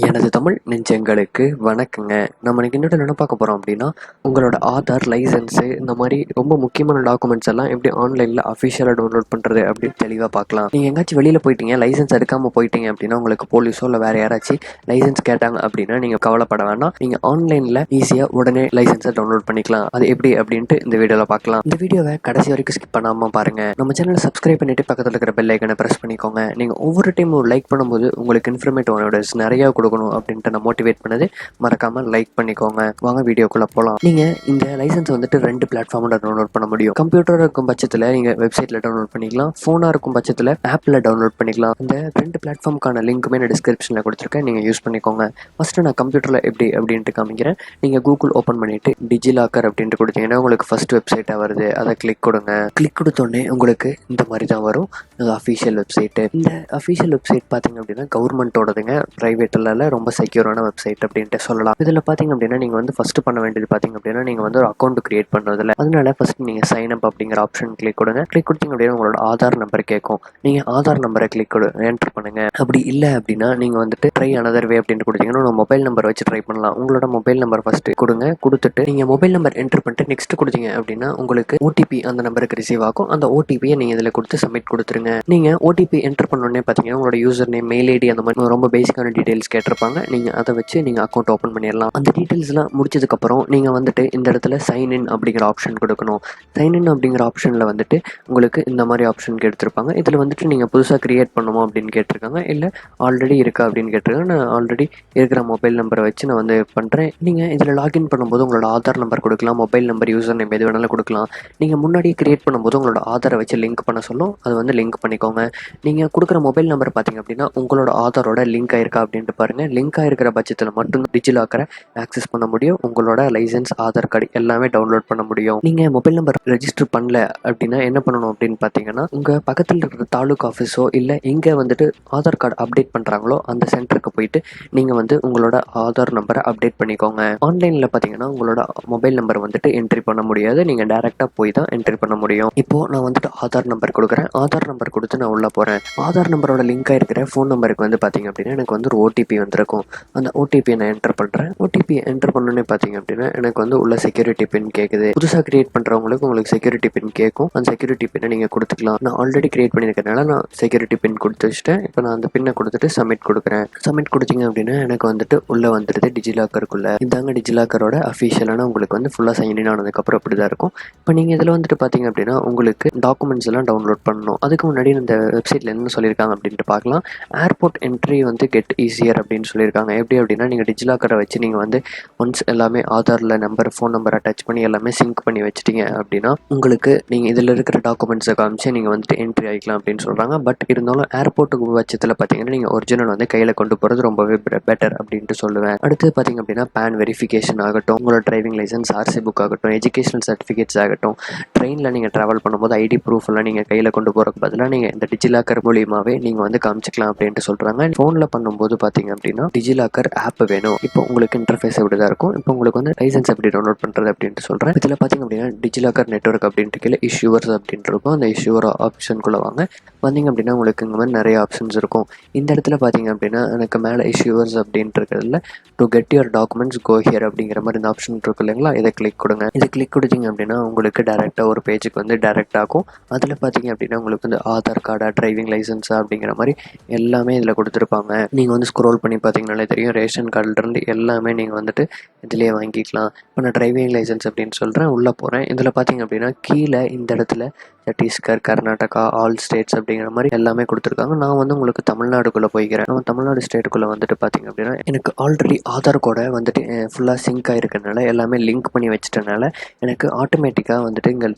எனது தமிழ் நெஞ்சங்களுக்கு வணக்கங்க. நம்ம இன்னைக்கு என்ன பார்க்க போகிறோம் அப்படின்னா, உங்களோட ஆதார், லைசன்ஸு இந்த மாதிரி ரொம்ப முக்கியமான டாக்குமெண்ட்ஸ் எல்லாம் எப்படி ஆன்லைனில் அஃபிஷியலாக டவுன்லோட் பண்ணுறது அப்படின்னு தெளிவாக பார்க்கலாம். நீங்கள் எங்கேயாச்சும் வெளியில் போயிட்டீங்க, லைசன்ஸ் எடுக்காமல் போயிட்டீங்க அப்படின்னா, உங்களுக்கு போலீஸோ இல்லை வேறு யாராச்சும் லைசன்ஸ் கேட்டாங்க அப்படின்னா நீங்கள் கவலைப்பட வேண்டாம். நீங்கள் ஆன்லைனில் ஈஸியாக உடனே லைசன்ஸை டவுன்லோட் பண்ணிக்கலாம். அது எப்படி அப்படின்ட்டு இந்த வீடியோவில் பார்க்கலாம். இந்த வீடியோவை கடைசி வரைக்கும் ஸ்கிப் பண்ணாமல் பாருங்கள். நம்ம சேனலை சப்ஸ்கிரைப் பண்ணிவிட்டு பக்கத்தில் இருக்கிற பெல் ஐக்கனை ப்ரெஸ் பண்ணிக்கோங்க. நீங்கள் ஒவ்வொரு டைமும் லைக் பண்ணும்போது உங்களுக்கு இன்ஃபர்மேட்டிவ் நிறையா கொடுக்கணும் அப்படின்ட்டு நான் மோட்டிவேட் பண்ணது. மறக்காம லைக் பண்ணிக்கோங்க. வாங்க வீடியோக்குள்ள போகலாம். நீங்க இந்த லைசன்ஸ் வந்துட்டு 2 பிளாட்ஃபார்ம்ல டவுன்லோட் பண்ண முடியும். கம்ப்யூட்டர் இருக்கும் பட்சத்தில் நீங்க வெப்சைட்ல டவுன்லோட் பண்ணிக்கலாம். போனா இருக்கும் பட்சத்தில் ஆப்ல டவுன்லோட் பண்ணிக்கலாம். இந்த 2 பிளாட்ஃபார்முக்கான லிங்க்குமே நான் டிஸ்கிரிப்ஷன்ல கொடுத்துருக்கேன். நீங்க யூஸ் பண்ணிக்கோங்க. ஃபர்ஸ்ட் நான் கம்ப்யூட்டர்ல எப்படி அப்படின்ட்டு காமிக்கிறேன். நீங்க கூகுள் ஓப்பன் பண்ணிட்டு டிஜிலாக்கர் அப்படின்ட்டு கொடுத்தீங்கன்னா உங்களுக்கு ஃபர்ஸ்ட் வெப்சைட்டா வருது. அதை கிளிக் கொடுங்க. கிளிக் கொடுத்தோடனே உங்களுக்கு இந்த மாதிரி தான் வரும். Official website. இந்த அஃபிஷியல் வெப்சைட் பார்த்தீங்க அப்படின்னா கவர்மெண்ட்டோடதுங்க. பிரைவேட்ல ரொம்ப செக்யூரான வெப்சைட் அப்படின்ட்டு சொல்லலாம். இதில் பார்த்தீங்க அப்படின்னா நீங்கள் வந்து ஃபர்ஸ்ட் பண்ண வேண்டியது பார்த்தீங்க அப்படின்னா நீங்கள் வந்து ஒரு அக்கௌண்ட் கிரியேட் பண்ணுறதுல, அதனால ஃபர்ஸ்ட் நீங்கள் சைன் அப் அப்படிங்கிற ஆப்ஷன் கிளிக் கொடுங்க. கிளிக் கொடுத்தீங்க அப்படின்னா உங்களோட ஆதார் நம்பர் கேட்கும். நீங்கள் ஆதார் நம்பரை கிளிக் என்டர் பண்ணுங்க. அப்படி இல்லை அப்படின்னா நீங்கள் வந்துட்டு ட்ரை அனதர் வே அப்படின்ட்டு கொடுத்தீங்கன்னா உங்கள் மொபைல் நம்பர் வச்சு ட்ரை பண்ணலாம். உங்களோட மொபைல் நம்பர் ஃபர்ஸ்ட் கொடுங்க. கொடுத்துட்டு நீங்கள் மொபைல் நம்பர் என்டர் பண்ணிட்டு நெக்ஸ்ட் கொடுத்தீங்க அப்படின்னா உங்களுக்கு ஓடிபி அந்த நம்பருக்கு ரிசீவ் ஆகும். அந்த ஓடிபியை நீங்கள் இதில் கொடுத்து சப்மிட் கொடுத்துருங்க. நீங்கள் ஓடிபி என்டர் பண்ணோடனே பார்த்தீங்கன்னா உங்களோட யூசர் நேம், மெயில் ஐடி அந்த மாதிரி ரொம்ப பேசிக்கான டீடைல்ஸ் கேட்டிருப்பாங்க. நீங்கள் அதை வச்சு நீங்கள் அக்கௌண்ட் ஓப்பன் பண்ணிடலாம். அந்த டீட்டெயில்ஸ்லாம் முடிச்சதுக்கப்புறம் நீங்கள் வந்துட்டு இந்த இடத்துல சைன் இன் அப்படிங்கிற ஆப்ஷன் கொடுக்கணும். சைன் இன் அப்படிங்கிற ஆப்ஷனில் வந்துட்டு உங்களுக்கு இந்த மாதிரி ஆப்ஷன் எடுத்திருப்பாங்க. இதில் வந்துட்டு நீங்கள் புதுசாக கிரியேட் பண்ணுமா அப்படின்னு கேட்டிருக்காங்க. இல்லை ஆல்ரெடி இருக்கா அப்படின்னு கேட்டிருக்காங்க. நான் ஆல்ரெடி இருக்கிற மொபைல் நம்பரை வச்சு நான் வந்து பண்ணுறேன். நீங்கள் இதில் லாகின் பண்ணும்போது உங்களோட ஆதார் நம்பர் கொடுக்கலாம். மொபைல் நம்பர், யூசர் நேம் எது வேணாலும் கொடுக்கலாம். நீங்கள் முன்னாடி கிரியேட் பண்ணும்போது உங்களோட ஆதாரை வச்சு லிங்க் பண்ண சொல்லும். அது வந்து லிங்க் பண்ணிக்கோங்க. நீங்கள் கொடுக்குற மொபைல் நம்பர் பார்த்தீங்க அப்படின்னா உங்களோட ஆதாரோட லிங்க் ஆயிருக்கா அப்படின்ட்டு பாருங்கள். லிங்க் ஆயிருக்கிற பட்சத்தில் மட்டும் டிஜிலாக்கரை ஆக்சஸ் பண்ண முடியும். உங்களோட லைசன்ஸ், ஆதார் கார்டு எல்லாமே டவுன்லோட் பண்ண முடியும். நீங்கள் மொபைல் நம்பர் ரெஜிஸ்டர் பண்ணல அப்படின்னா என்ன பண்ணணும் அப்படின்னு பார்த்தீங்கன்னா உங்கள் பக்கத்தில் இருக்கிற தாலுக் ஆஃபீஸோ இல்லை எங்கே வந்துட்டு ஆதார் கார்டு அப்டேட் பண்ணுறாங்களோ அந்த சென்டருக்கு போயிட்டு நீங்கள் வந்து உங்களோட ஆதார் நம்பரை அப்டேட் பண்ணிக்கோங்க. ஆன்லைனில் பார்த்தீங்கன்னா உங்களோட மொபைல் நம்பர் வந்துட்டு என்ட்ரி பண்ண முடியாது. நீங்கள் டேரெக்டாக போய் தான் என்ட்ரி பண்ண முடியும். இப்போ நான் வந்துட்டு ஆதார் நம்பர் கொடுக்குறேன். ஆதார் நம்பர் கொடுத்து நான் உள்ளே போகிறேன். ஆதார் நம்பரோட லிங்க் ஆயிருக்கிற ஃபோன் நம்பருக்கு வந்து பார்த்தீங்க அப்படின்னா எனக்கு வந்து ஒரு ஓடிபி வந்திருக்கும். அந்த ஓடிபியை நான் என்டர் பண்ணுறேன். ஓடிபி என்டர் பண்ணோன்னே பார்த்தீங்க அப்படின்னா எனக்கு வந்து உள்ள செக்யூரிட்டி பின் கேட்குது. புதுசாக கிரியேட் பண்ணுறவங்களுக்கு உங்களுக்கு செக்யூரிட்டி பின் கேட்கும். அந்த செக்யூரிட்டி பின்னை நீங்கள் கொடுத்துக்கலாம். நான் ஆல்ரெடி கிரியேட் பண்ணியிருக்கனால நான் செக்யூரிட்டி பின் கொடுத்து வச்சுட்டேன். இப்போ நான் அந்த பின்னை கொடுத்துட்டு சப்மிட் கொடுக்குறேன். சப்மிட் கொடுத்தீங்க அப்படின்னா எனக்கு வந்துட்டு உள்ளே வந்துடுது டிஜிலாக்கருக்குள்ளே. இதாங்க டிஜிலாக்கரோட அஃபிஷியலான உங்களுக்கு வந்து ஃபுல்லாக சைன் இன் ஆனதுக்கப்புறம் இப்படி தான் இருக்கும். இப்போ நீங்கள் இதில் வந்துட்டு பார்த்தீங்க அப்படின்னா உங்களுக்கு டாக்குமெண்ட்ஸ் எல்லாம் டவுன்லோட் பண்ணணும். அதுக்கு முன்னாடி இந்த வெப்சைட்டில் என்ன சொல்லியிருக்காங்க அப்படின்ட்டு பார்க்கலாம். ஏர்போர்ட் என்ட்ரி வந்து கெட் ஈஸியர் அப்படின்னு சொல்லியிருக்காங்க. எப்படி அப்படின்னா நீங்கள் டிஜிலாக்கரை வச்சு நீங்கள் வந்து ஒன்ஸ் எல்லாமே ஆதாரில் நம்பர், ஃபோன் நம்பர் அட்டாச் பண்ணி எல்லாமே சிங்க் பண்ணி வச்சிட்டிங்க அப்படின்னா உங்களுக்கு நீங்கள் இதில் இருக்கிற டாக்குமெண்ட்ஸை காமிச்சு நீங்கள் வந்துட்டு என்ட்ரி ஆகிக்கலாம் அப்படின்னு சொல்கிறாங்க. பட் இருந்தாலும் ஏர்போர்ட்டுக்கு பட்சத்தில் பார்த்தீங்கன்னா நீங்கள் ஒரிஜினல் வந்து கையில் கொண்டு போகிறது ரொம்பவே பெட்டர் அப்படின்ட்டு சொல்லுவேன். அடுத்து பார்த்தீங்க அப்படின்னா பேன் வெரிஃபிகேஷன் ஆகட்டும், உங்களோட டிரைவிங் லைசன்ஸ், ஆர்சி புக் ஆகட்டும், எஜுகேஷனல் சர்டிஃபிகேட்ஸ் ஆகட்டும், ட்ரெயினில் நீங்கள் ட்ராவல் பண்ணும்போது ஐடி ப்ரூஃப் எல்லாம் நீங்கள் கையில் கொண்டு போகிறதுக்கு பதிலாக நீங்கள் இந்த டிஜிலாக்கர் மூலியமாகவே நீங்கள் வந்து காமிச்சிக்கலாம் அப்படின்ட்டு சொல்கிறாங்க. ஃபோனில் பண்ணும்போது பார்த்தீங்க அப்படின்னா டிஜிலாக்கர் ஆப் வேணும். இப்போ உங்களுக்கு இன்டர்ஃபேஸ் எப்படி தான் இருக்கும். இப்போ உங்களுக்கு வந்து லைசன்ஸ் எப்படி டவுன்லோட் பண்ணுறது அப்படின்ட்டு சொல்கிறேன். இதில் பார்த்தீங்க அப்படின்னா டிஜிலாக்கர் நெட்வொர்க் அப்படின்ட்டு கீழே இஷ்யூவர்ஸ் அப்படின்ட்டு இருக்கும். அந்த இஷ்யூவர் ஆப்ஷனுக்குள்ளே வாங்க. வந்தீங்க அப்படின்னா உங்களுக்கு இந்த மாதிரி நிறைய ஆப்ஷன்ஸ் இருக்கும். இந்த இடத்துல பார்த்தீங்க அப்படின்னா எனக்கு மேலே இஷ்யூவர்ஸ் அப்படின்ட்டு இருக்கிறதுல to get your documents go here அப்படிங்கிற மாதிரி இந்த ஆப்ஷன் இருக்கு இல்லைங்களா, இதை கிளிக் கொடுங்க. இதை கிளிக் கொடுத்தீங்க அப்படின்னா உங்களுக்கு டேரெக்டாக ஒரு பேஜுக்கு வந்து டேரெக்ட் ஆகும். அதில் பார்த்தீங்க அப்படின்னா உங்களுக்கு வந்து ஆதார் கார்டா, டிரைவிங் லைசன்ஸா அப்படிங்கிற மாதிரி எல்லாமே இதில் கொடுத்துருப்பாங்க. நீங்கள் வந்து ஸ்க்ரோல் பண்ணி பார்த்தீங்கன்னாலே தெரியும். ரேஷன் கார்டுலேருந்து எல்லாமே நீங்கள் வந்துட்டு இதிலே வாங்கிக்கலாம். இப்போ நான் டிரைவிங் லைசன்ஸ் அப்படின்னு சொல்கிறேன். உள்ளே போகிறேன். இதில் பார்த்தீங்க அப்படின்னா கீழே இந்த இடத்துல சத்தீஸ்கர், கர்நாடகா, ஆல் ஸ்டேட்ஸ் அப்படிங்கிற மாதிரி எல்லாமே கொடுத்துருக்காங்க. நான் வந்து உங்களுக்கு தமிழ்நாடுக்குள்ளே போய்க்கிறேன். நம்ம தமிழ்நாடு ஸ்டேட்டுக்குள்ளே வந்துட்டு பார்த்தீங்க அப்படின்னா எனக்கு ஆல்ரெடி ஆதார் கோடை வந்துட்டு ஃபுல்லாக சிங்க் ஆகிருக்கனால எல்லாமே லிங்க் பண்ணி வச்சிட்டனால எனக்கு ஆட்டோமேட்டிக்காக வந்துட்டு இங்கே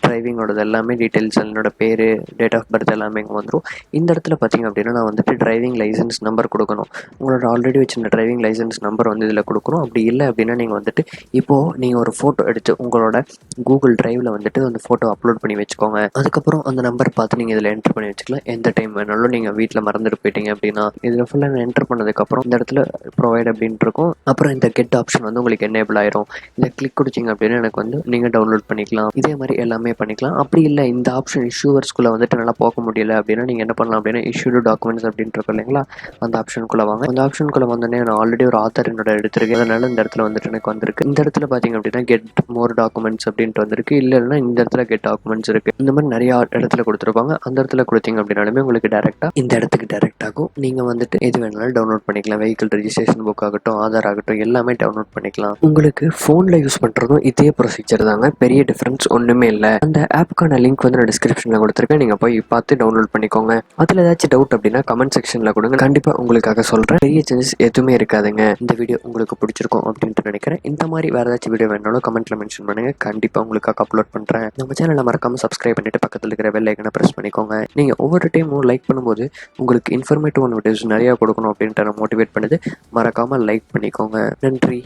டிரைவிங்கோடது எல்லாமே டீட்டெயில்ஸ், என்னோட பேர், டேட் ஆஃப் பர்த் எல்லாமே இங்கே வந்துடும். இந்த இடத்துல பார்த்தீங்க அப்படின்னா நான் வந்துட்டு டிரைவிங் லைசன்ஸ் நம்பர் கொடுக்கணும். உங்களோட ஆல்ரெடி வச்சிருந்த டிரைவிங் லைசன்ஸ் நம்பர் வந்து இதில் கொடுக்கணும். அப்படி இல்லை அப்படின்னா நீங்கள் வந்துட்டு இப்போது நீங்கள் ஒரு ஃபோட்டோ எடுத்து உங்களோட கூகுள் டிரைவில் வந்துட்டு அந்த ஃபோட்டோ அப்லோட் பண்ணி வச்சுக்கோங்க. வச்சுக்கோங்க. அதுக்கப்புறம் அந்த நம்பர் பார்த்து நீங்கள் இதில் என்ட்ரு பண்ணி வச்சுக்கலாம். எந்த டைம் வேணாலும் நீங்கள் வீட்டில் மறந்துட்டு போயிட்டீங்க அப்படின்னா இதில் ஃபுல்லாக என்ட்ரு பண்ணதுக்கப்புறம் இந்த இடத்துல ப்ரொவைட் அப்படின்ட்டு இருக்கும். அப்புறம் இந்த கெட் ஆப்ஷன் வந்து உங்களுக்கு எனேபிள் ஆயிரும். இதை கிளிக் கொடுத்தீங்க அப்படின்னா எனக்கு வந்து நீங்கள் டவுன்லோட் பண்ணிக்கலாம். இதே மாதிரி எல்லாமே பண்ணிக்கலாம். அப்படி இல்லை இந்த ஆப்ஷன் இஷ்யூவர்ஸ்குள்ளே வந்துட்டு நல்லா போக முடியல அப்படின்னா நீங்கள் என்ன பண்ணலாம் அப்படின்னா இஷ்யூடு டாக்குமெண்ட்ஸ் அப்படின்ட்டு இருக்கும் இல்லைங்களா, அந்த ஆப்ஷனுக்குள்ளே வாங்க. அந்த ஆப்ஷனுக்குள்ளே வந்தோடனே நான் ஆல்ரெடி ஒரு ஆத்தர் என்னோட எடுத்திருக்கேன். அதனால இந்த இடத்துல வந்துட்டு எனக்கு வந்திருக்கு. இந்த இடத்துல பார்த்தீங்க அப்படின்னா கெட் மோர் டாக்குமெண்ட்ஸ் அப்படின்ட்டு வந்திருக்கு. இல்லைன்னா இந்த இடத்துல கெட் டாக்குமெண்ட்ஸ் இருக்குது. இந்த மாதிரி நிறைய இடத்துல கொடுத்துருப்பாங்க. அந்த இடத்துல கொடுத்தீங்க அப்படின்னாலுமே உங்களுக்கு டேரெக்டாக இந்த இடத்துக்கு டேரெக்ட் ஆகும். நீங்கள் வந்துட்டு எது வேணாலும் டவுன்லோட் பண்ணிக்கலாம். வெஹிக்கிள் ரெஜிஸ்ட்ரேஷன் புக் ஆகட்டும், ஆதார் ஆகட்டும், எல்லாமே டவுன்லோட் பண்ணிக்கலாம். உங்களுக்கு ஃபோனில் யூஸ் பண்ணுறதும் இதே ப்ரொசீஜர் தாங்க, பெரிய டிஃப்ரென்ஸ் ஒன்றுமே இல்லை. அந்த ஆப்புக்கான லிங்க் வந்து நான் டிஸ்கிரிப்ஷனில் கொடுத்துருக்கேன். நீங்கள் போய் பார்த்து டவுன்லோட் பண்ணிக்கோங்க. அதில் ஏதாச்சும் டவுட் அப்படின்னா கமெண்ட் செக்ஷனில் கொடுங்க. கண்டிப்பாக உங்களுக்காக சொல்கிறேன். பெரிய சேஞ்சஸ் எதுவுமே இருக்காதுங்க. இந்த வீடியோ உங்களுக்கு பிடிச்சிருக்கும் அப்படின்ட்டு நினைக்கிறேன். இந்த மாதிரி வேறு ஏதாச்சும் வீடியோ வேணாலும் கமெண்ட்டில் மென்ஷன் பண்ணுங்கள். கண்டிப்பாக உங்களுக்காக அப்லோட் பண்ணுறேன். நம்ம சேனலை மறக்காமல் சப்ஸ்கிரைப் பண்ணிட்டு பக்கத்தில் இருக்கிற பெல் ஐக்கனை ப்ரெஸ் பண்ணிக்கோங்க. நீங்கள் ஒவ்வொரு டைமும் லைக் பண்ணும்போது உங்களுக்கு இன்ஃபர்மேட்டிவான வீடியோஸ் நிறையா கொடுக்கணும் அப்படின்ட்டு நான் மோட்டிவேட் பண்ணுது. மறக்காமல் லைக் பண்ணிக்கோங்க. நன்றி.